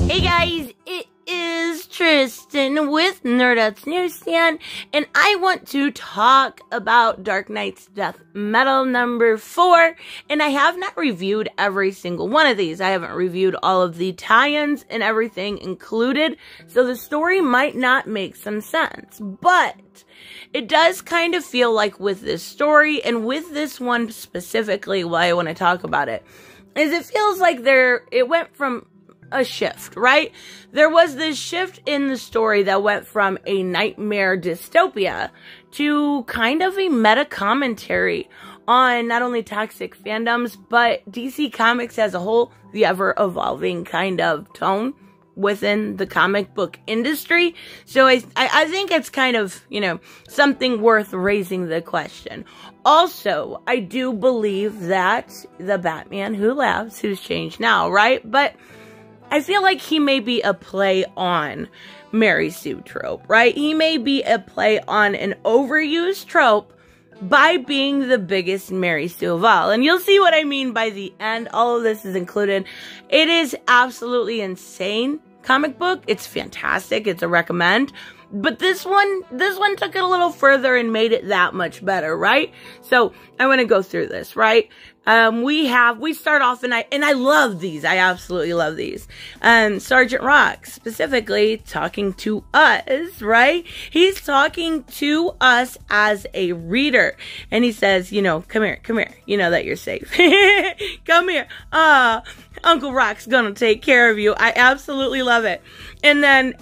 Hey guys, it is Tristan with NewsStand, and I want to talk about Dark Knight's Death Metal number 4, and I have not reviewed every single one of these. I haven't reviewed all of the tie-ins and everything included, so the story might not make some sense, but it does kind of feel like with this story, and with this one specifically, why I want to talk about it, is it feels like it went from a shift, right? There was this shift in the story that went from a nightmare dystopia to kind of a meta commentary on not only toxic fandoms, but DC Comics as a whole, the ever-evolving kind of tone within the comic book industry. So I think it's kind of, something worth raising the question. Also, I do believe that the Batman Who Laughs, Who's Changed Now, right? But I feel like he may be a play on Mary Sue trope, right? He may be a play on an overused trope by being the biggest Mary Sue of all. And you'll see what I mean by the end. All of this is included. It is absolutely insane comic book. It's fantastic. It's a recommend. But this one took it a little further and made it that much better, right? So I want to go through this, right? We start off, and I love these. I absolutely love these. Sgt Rock, specifically talking to us, right? He's talking to us as a reader, and he says, come here. You know that you're safe. Come here. Uncle Rock's gonna take care of you. I absolutely love it. And then,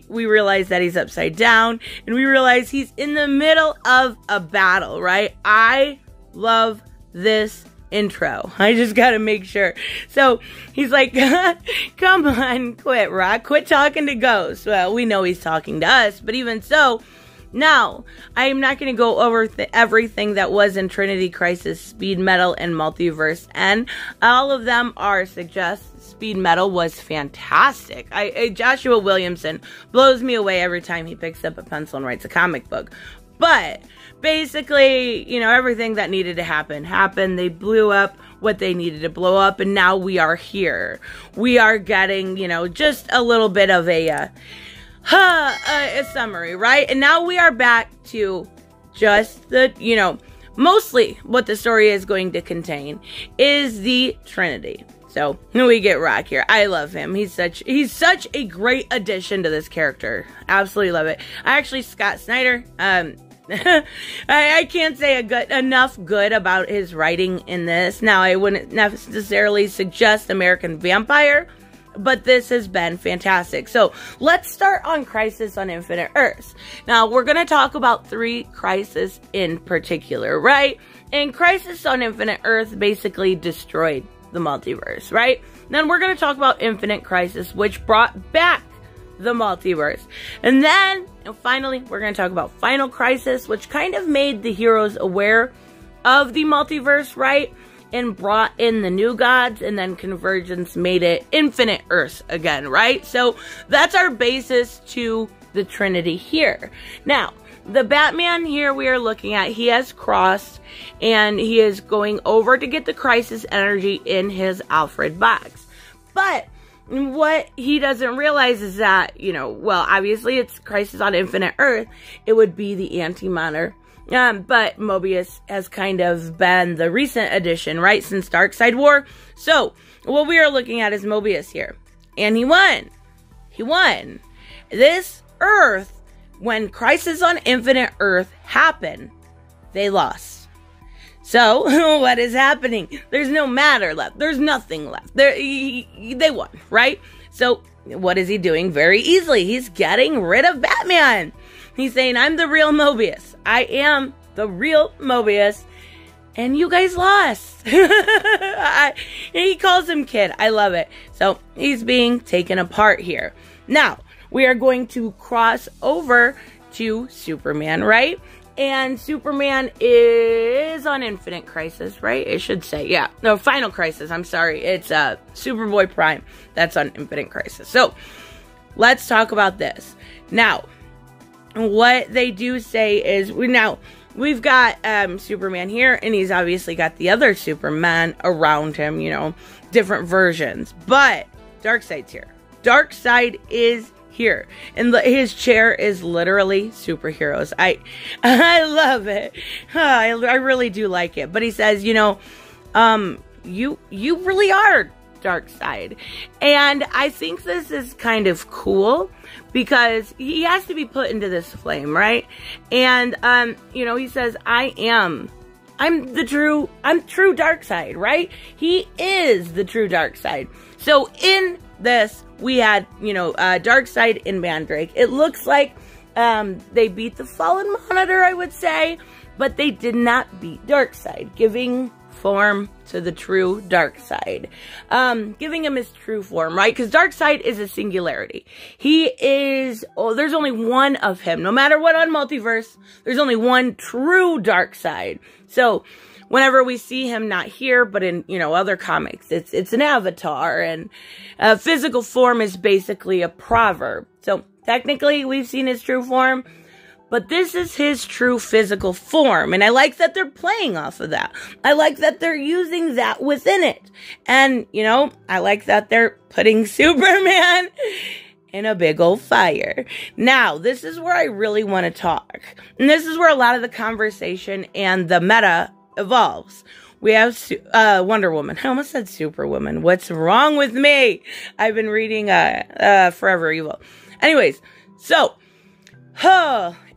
we realize that he's upside down, and we realize he's in the middle of a battle, right? I love this intro. I just gotta make sure. So he's like, come on, quit, Rock. Quit talking to ghosts. Well, we know he's talking to us, but even so, now, I am not going to go over everything that was in Trinity Crisis, Speed Metal, and Multiverse N. All of them are suggest. Speed Metal was fantastic. Joshua Williamson blows me away every time he picks up a pencil and writes a comic book. But basically, everything that needed to happen happened. They blew up what they needed to blow up, and now we are here. We are getting, just a little bit of a summary, right? And now we are back to just the, mostly what the story is going to contain is the Trinity. So we get Rock here. I love him. He's such a great addition to this character. Absolutely love it. I actually, Scott Snyder, I can't say enough good about his writing in this. Now, I wouldn't necessarily suggest American Vampire, but this has been fantastic. So let's start on Crisis on Infinite Earths. Now, we're going to talk about 3 crises in particular, right? And Crisis on Infinite Earth basically destroyed the multiverse, right? Then we're going to talk about Infinite Crisis, which brought back the multiverse. And then, finally, we're going to talk about Final Crisis, which kind of made the heroes aware of the multiverse, right? And brought in the new gods, and then Convergence made it Infinite Earths again, right? So that's our basis to the Trinity here. Now, the Batman here we are looking at, he has crossed, and he is going over to get the Crisis energy in his Alfred box. But what he doesn't realize is that, well, obviously it's Crisis on Infinite Earth. It would be the anti-monitor. But Mobius has kind of been the recent addition, right, since Darkseid War. So, what we are looking at is Mobius here. And he won. He won. This Earth, when Crisis on Infinite Earth happened, they lost. So, what is happening? There's no matter left. There's nothing left. They won, right? So, what is he doing? Very easily. He's getting rid of Batman. He's saying, I'm the real Mobius. I am the real Mobius. And you guys lost. He calls him kid. I love it. So he's being taken apart here. Now, we are going to cross over to Superman, right? And Superman is on Infinite Crisis, right? It should say, yeah. No, Final Crisis. I'm sorry. It's Superboy Prime. That's on Infinite Crisis. So let's talk about this. Now, what they do say is, we've got Superman here, and he's obviously got the other Superman around him, different versions. But Darkseid's here. Darkseid is here, and his chair is literally superheroes. I love it. I really do like it. But he says, you know, you really are Darkseid, and I think this is kind of cool because he has to be put into this flame, right? And you know, he says, I'm true Darkseid, right? He is the true Darkseid. So in this, we had, you know, Darkseid and Mandrake. It looks like they beat the Fallen Monitor, I would say, but they did not beat Darkseid, giving form to the true Darkseid. Giving him his true form, right? Because Darkseid is a singularity. He is, there's only one of him. No matter what on Multiverse, there's only one true Darkseid. So whenever we see him, not here, but in, you know, other comics, it's an avatar, and physical form is basically a proverb. So technically, we've seen his true form, but this is his true physical form, and I like that they're playing off of that. I like that they're using that within it, and, you know, I like that they're putting Superman in a big old fire. Now, this is where I really want to talk, and this is where a lot of the conversation and the meta evolves. We have Wonder Woman. I almost said Superwoman. What's wrong with me? I've been reading Forever Evil. Anyways, so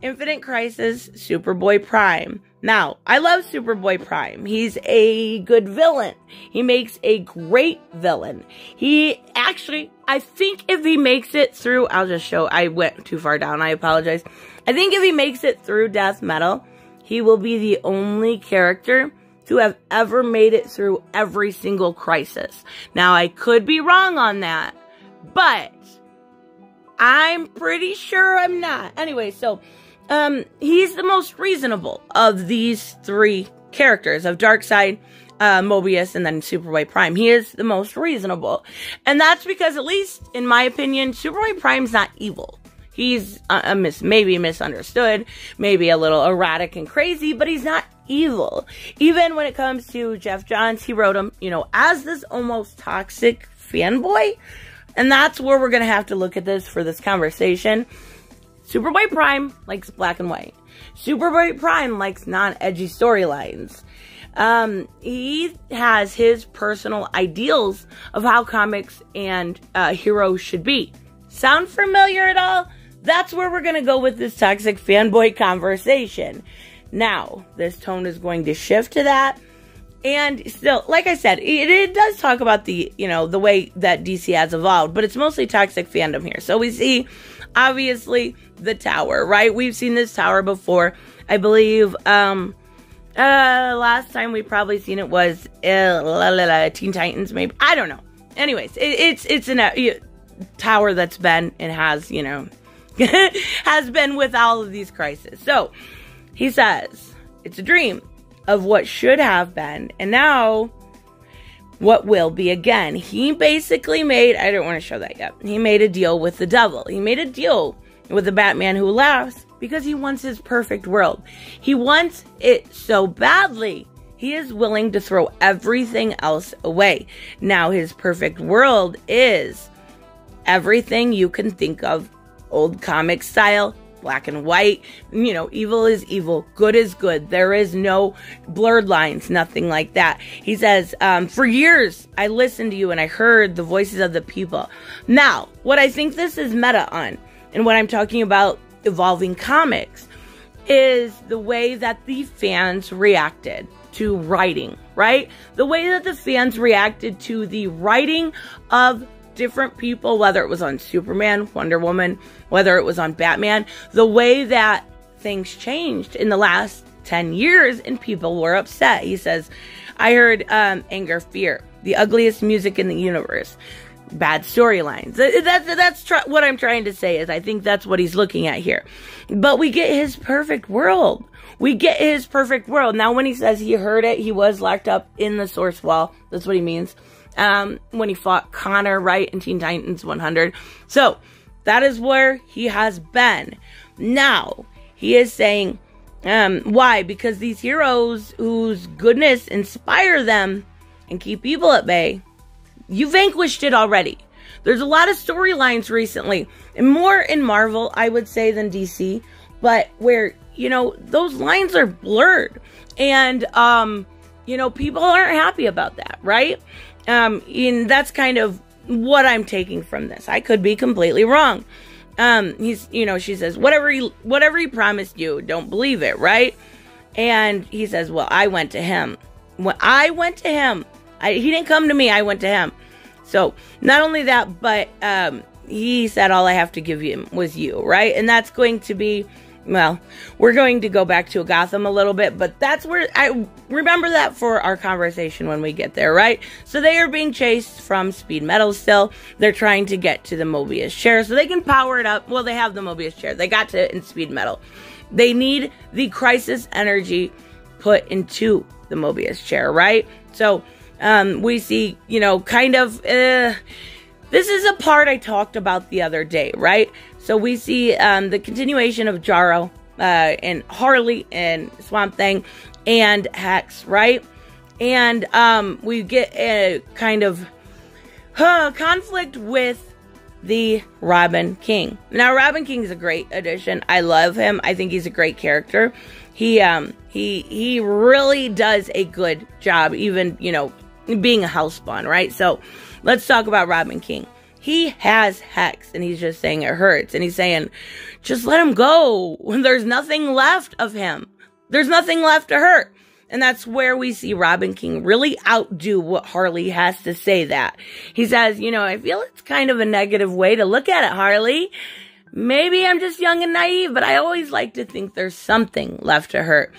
Infinite Crisis, Superboy Prime. Now, I love Superboy Prime. He's a good villain. He makes a great villain. He actually, I think if he makes it through, I'll just show, I went too far down, I apologize. I think if he makes it through Death Metal, he will be the only character to have ever made it through every single crisis. Now, I could be wrong on that, but I'm pretty sure I'm not. Anyway, so he's the most reasonable of these three characters, of Darkseid, Mobius, and then Superboy Prime. He is the most reasonable. And that's because, at least in my opinion, Superboy Prime's not evil. He's maybe misunderstood, maybe a little erratic and crazy, but he's not evil. Even when it comes to Jeff Johns, he wrote him, you know, as this almost toxic fanboy. And that's where we're going to have to look at this for this conversation. Superboy Prime likes black and white. Superboy Prime likes non-edgy storylines. He has his personal ideals of how comics and heroes should be. Sound familiar at all? That's where we're going to go with this toxic fanboy conversation. Now, this tone is going to shift to that. And still, like I said, it does talk about the, you know, the way that DC has evolved, but it's mostly toxic fandom here. So we see, obviously, the tower, right? We've seen this tower before. I believe, last time we probably seen it was Teen Titans, maybe. I don't know. Anyways, it's a tower that's been and has, you know, has been with all of these crises. So he says it's a dream of what should have been, and now what will be again. He basically made, I don't want to show that yet, he made a deal with the devil. He made a deal with the Batman who laughs because he wants his perfect world. He wants it so badly, he is willing to throw everything else away. Now his perfect world is everything you can think of, old comic style, black and white, you know, evil is evil, good is good. There is no blurred lines, nothing like that. He says, for years, I listened to you and I heard the voices of the people. Now, what I think this is meta on, and what I'm talking about evolving comics, is the way that the fans reacted to writing, right? The way that the fans reacted to the writing of different people, whether it was on Superman, Wonder Woman, whether it was on Batman, the way that things changed in the last 10 years and people were upset. He says, I heard anger, fear, the ugliest music in the universe, bad storylines. That's what I'm trying to say, is I think that's what he's looking at here. But we get his perfect world. We get his perfect world. Now, when he says he heard it, he was locked up in the source wall. That's what he means. When he fought Connor, right, in Teen Titans 100. So, that is where he has been. Now, he is saying, why? Because these heroes whose goodness inspire them and keep evil at bay, you vanquished it already. there's a lot of storylines recently, and more in Marvel, I would say, than DC, but where, you know, those lines are blurred, and, you know, people aren't happy about that, right? And that's kind of what I'm taking from this. I could be completely wrong. You know, she says, whatever he promised you, don't believe it, right? And he says, well, I went to him. When I went to him, he didn't come to me, I went to him. So, not only that, but he said, all I have to give you was you, right? And that's going to be, well, we're going to go back to Gotham a little bit, but that's where, I remember that for our conversation when we get there, right? So they are being chased from Speed Metal still. They're trying to get to the Mobius chair so they can power it up. Well, they have the Mobius chair. They got to it in Speed Metal. They need the crisis energy put into the Mobius chair, right? So we see, you know, kind of, this is a part I talked about the other day, right? So we see the continuation of Jarro and Harley and Swamp Thing and Hex, right? And we get a kind of conflict with the Robin King. Now, Robin King is a great addition. I love him. I think he's a great character. He really does a good job, even, you know, being a housebond, right? So let's talk about Robin King. He has Hex, and he's just saying it hurts. And he's saying, just let him go. There's nothing left of him. There's nothing left to hurt. And that's where we see Robin King really outdo what Harley has to say that. He says, you know, I feel it's kind of a negative way to look at it, Harley. Maybe I'm just young and naive, but I always like to think there's something left to hurt.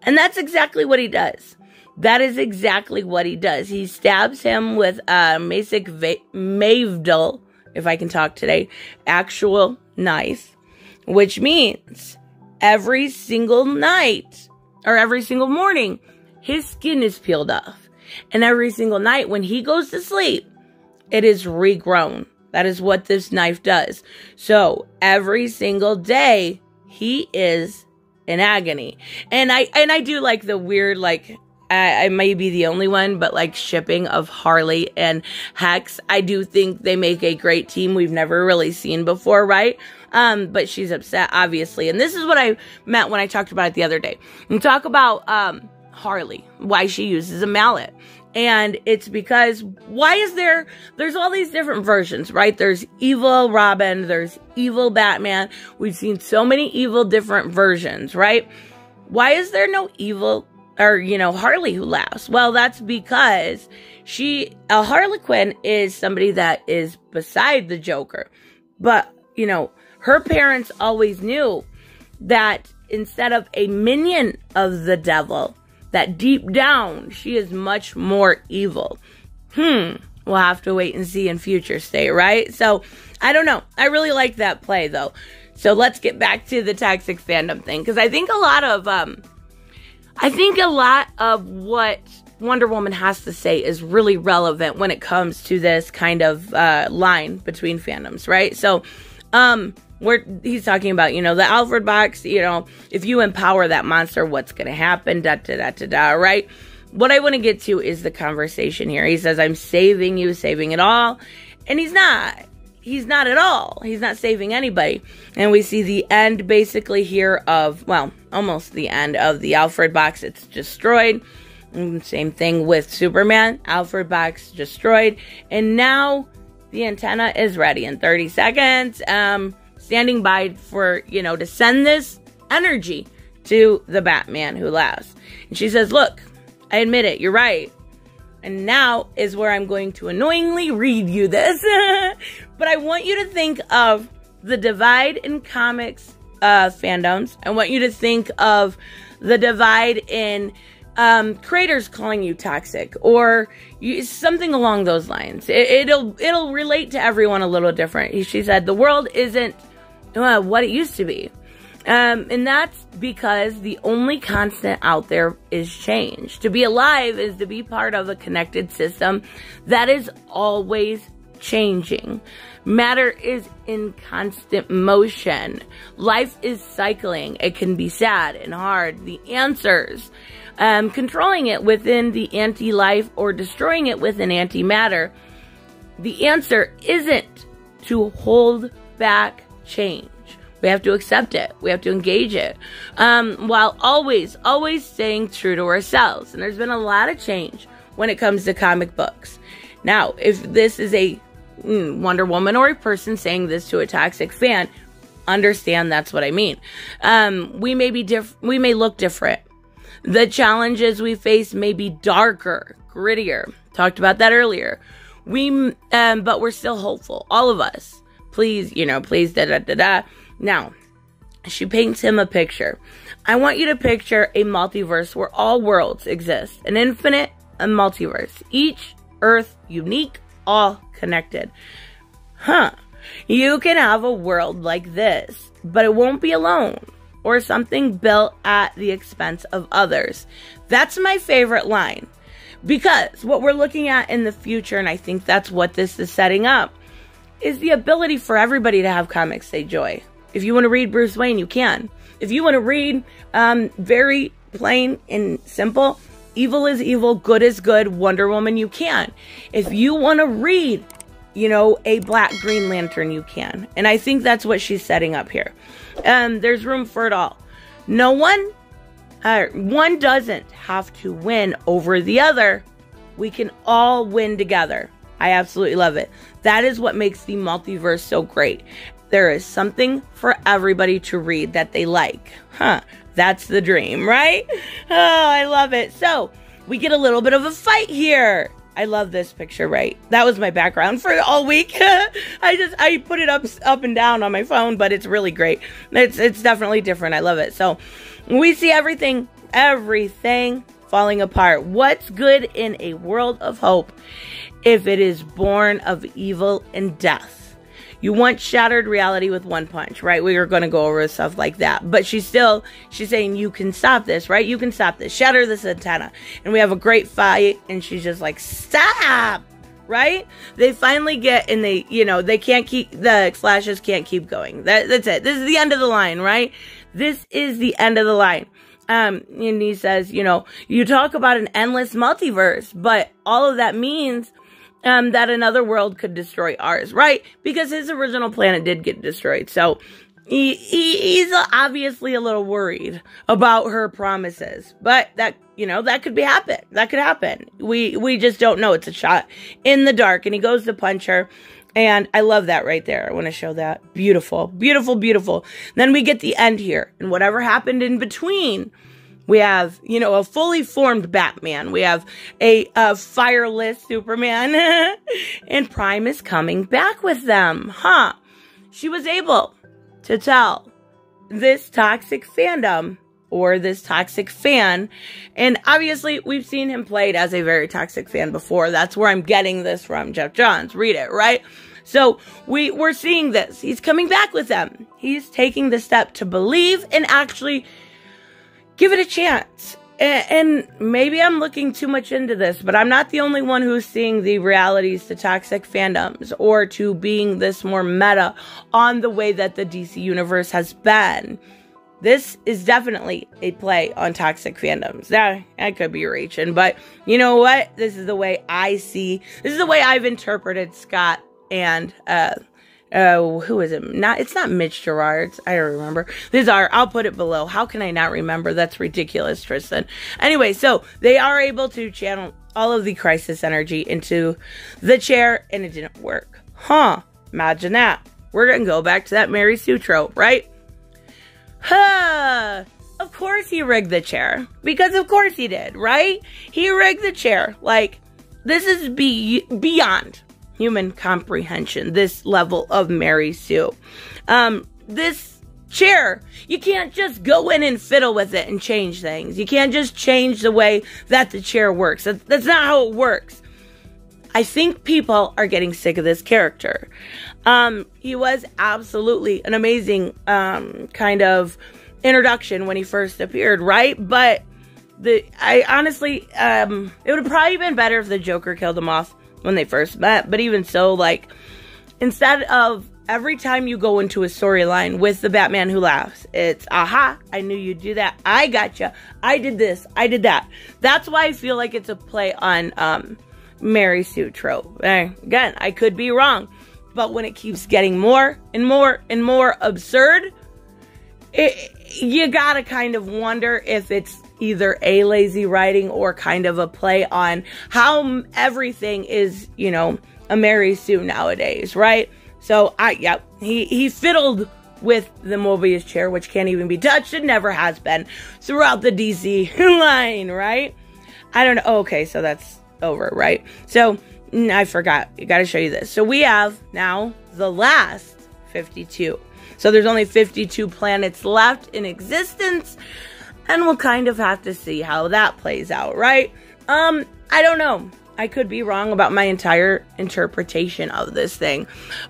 And that's exactly what he does. That is exactly what he does. He stabs him with a Masic Mavdal, if I can talk today, actual knife, which means every single night or every single morning, his skin is peeled off. And every single night when he goes to sleep, it is regrown. That is what this knife does. So every single day, he is in agony. And I do like the weird, like, I may be the only one, but like shipping of Harley and Hex, I do think they make a great team we've never really seen before, right? But she's upset, obviously. And this is what I meant when I talked about it the other day. We talk about Harley, why she uses a mallet. And it's because, there's all these different versions, right? There's evil Robin, there's evil Batman. We've seen so many evil different versions, right? Why is there no evil, or, you know, Harley who laughs? Well, that's because a Harlequin is somebody that is beside the Joker. But, you know, her parents always knew that instead of a minion of the devil, that deep down, she is much more evil. We'll have to wait and see in future state, right? So, I don't know. I really like that play, though. So, let's get back to the toxic fandom thing. Because I think a lot of what Wonder Woman has to say is really relevant when it comes to this kind of line between fandoms, right? So, he's talking about, you know, the Alfred box, you know, if you empower that monster, what's going to happen, right? What I want to get to is the conversation here. He says, I'm saving you, saving it all. And he's not. He's not at all. He's not saving anybody. And we see the end basically here of, well, almost the end of the Alfred box. It's destroyed. Same thing with Superman. Alfred box destroyed. And now the antenna is ready in 30 seconds. Standing by for, you know, to send this energy to the Batman who laughs. And she says, look, I admit it, you're right. And now is where I'm going to annoyingly read you this. But I want you to think of the divide in comics fandoms. I want you to think of the divide in creators calling you toxic or something along those lines. It'll relate to everyone a little different. She said, the world isn't what it used to be. And that's because the only constant out there is change. To be alive is to be part of a connected system that is always changing. Matter is in constant motion. Life is cycling. It can be sad and hard. The answers, controlling it within the anti-life or destroying it with an anti-matter, the answer isn't to hold back change. We have to accept it. We have to engage it, while always staying true to ourselves. And there's been a lot of change when it comes to comic books. Now, if this is a Wonder Woman or a person saying this to a toxic fan, understand that's what I mean. We may be we may look different. The challenges we face may be darker, grittier. Talked about that earlier. But we're still hopeful. All of us. Please, please, da-da-da-da. Now, she paints him a picture. I want you to picture a multiverse where all worlds exist. An infinite multiverse. Each Earth unique, all connected. You can have a world like this, but it won't be alone or something built at the expense of others. That's my favorite line. Because what we're looking at in the future, and I think that's what this is setting up, is the ability for everybody to have comics they enjoy. If you want to read Bruce Wayne, you can. If you want to read very plain and simple, evil is evil, good is good, Wonder Woman, you can. If you want to read, a Black Green Lantern, you can. And I think that's what she's setting up here. There's room for it all. No one doesn't have to win over the other. We can all win together. I absolutely love it. That is what makes the multiverse so great. There is something for everybody to read that they like. That's the dream, right? Oh, I love it. So, we get a little bit of a fight here. I love this picture, right? That was my background for all week. I put it up and down on my phone, but it's really great. It's definitely different. I love it. So, we see everything falling apart. What's good in a world of hope if it is born of evil and death? You once shattered reality with one punch, right? We are going to go over stuff like that. But she's saying, you can stop this, right? You can stop this. Shatter this antenna. And we have a great fight. And she's just like, stop, right? They finally get, and they can't keep, the slashes can't keep going. That's it. This is the end of the line, right? This is the end of the line. And he says, you talk about an endless multiverse, but all of that means that another world could destroy ours, right? Because his original planet did get destroyed. So he's obviously a little worried about her promises. But that could happen. That could happen. We just don't know. It's a shot in the dark. And he goes to punch her. And I love that right there. I want to show that. Beautiful, beautiful, beautiful. Then we get the end here. And whatever happened in between, we have, a fully formed Batman. We have a fireless Superman. And Prime is coming back with them. She was able to tell this toxic fandom or this toxic fan. And obviously, we've seen him played as a very toxic fan before. That's where I'm getting this from, Jeff Johns. Read it, right? So we're seeing this. He's coming back with them. He's taking the step to believe and actually give it a chance. And maybe I'm looking too much into this, but I'm not the only one who's seeing the realities to toxic fandoms or to being this more meta on the way that the DC universe has been. This is definitely a play on toxic fandoms. I could be reaching, but you know what? This is the way this is the way I've interpreted Scott and, who is it? It's not Mitch Gerards. I don't remember. I'll put it below. How can I not remember? That's ridiculous, Tristan. Anyway, so they are able to channel all of the crisis energy into the chair, and it didn't work. Imagine that. We're going to go back to that Mary Sue trope, right? Of course he rigged the chair. Because of course he did, right? He rigged the chair. Like, this is beyond human comprehension, this level of Mary Sue. This chair, you can't just go in and fiddle with it and change things. You can't just change the way that the chair works. That's not how it works. I think people are getting sick of this character. He was absolutely an amazing kind of introduction when he first appeared, right? But I honestly, it would have probably been better if the Joker killed him off when they first met. But even so, like, instead of every time you go into a storyline with the Batman who laughs, it's, aha, I knew you'd do that. I gotcha. I did this. I did that. That's why I feel like it's a play on Mary Sue trope. Again, I could be wrong. But when it keeps getting more and more and more absurd, you gotta kind of wonder if it's either a lazy writing or kind of a play on how everything is, you know, a Mary Sue nowadays, right? So, he fiddled with the Mobius chair, which can't even be touched. It never has been throughout the DC line, right? I don't know. Oh, okay, so that's over, right? So, I forgot. I gotta show you this. So we have now the last 52. So there's only 52 planets left in existence. And we'll kind of have to see how that plays out, right? I don't know. I could be wrong about my entire interpretation of this thing.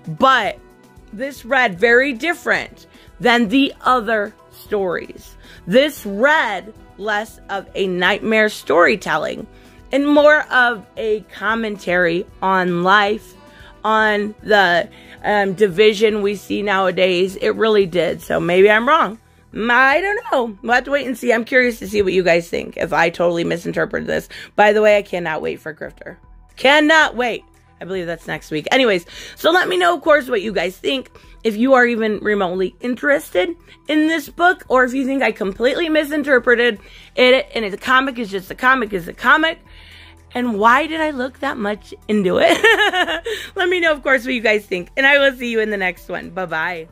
But this read very different than the other stories. This read less of a nightmare storytelling and more of a commentary on life, on the division we see nowadays. It really did. So maybe I'm wrong. I don't know. We'll have to wait and see. I'm curious to see what you guys think, if I totally misinterpreted this. By the way, I cannot wait for Grifter. Cannot wait. I believe that's next week. Anyways, so let me know, of course, what you guys think. If you are even remotely interested in this book, or if you think I completely misinterpreted it, and a comic is just a comic is a comic. And why did I look that much into it? Let me know, of course, what you guys think. And I will see you in the next one. Bye-bye.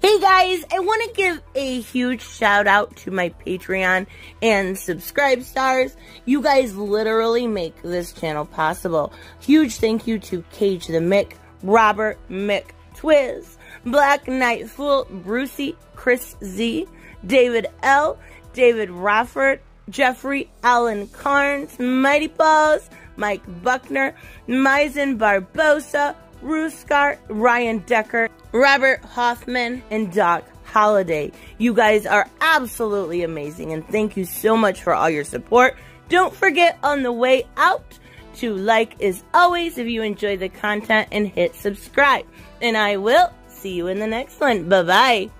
Hey guys, I want to give a huge shout out to my Patreon and subscribe stars. You guys literally make this channel possible. Huge thank you to Cage the Mick, Robert Mick Twiz, Black Knight Fool, Brucey, Chris Z, David L, David Rafford, Jeffrey Allen Carnes, Mighty Balls, Mike Buckner, Maizen Barbosa, Ruskar, Ryan Decker, Robert Hoffman, and Doc Holliday. You guys are absolutely amazing, and thank you so much for all your support. Don't forget on the way out to like as always if you enjoy the content and hit subscribe. And I will see you in the next one. Bye-bye.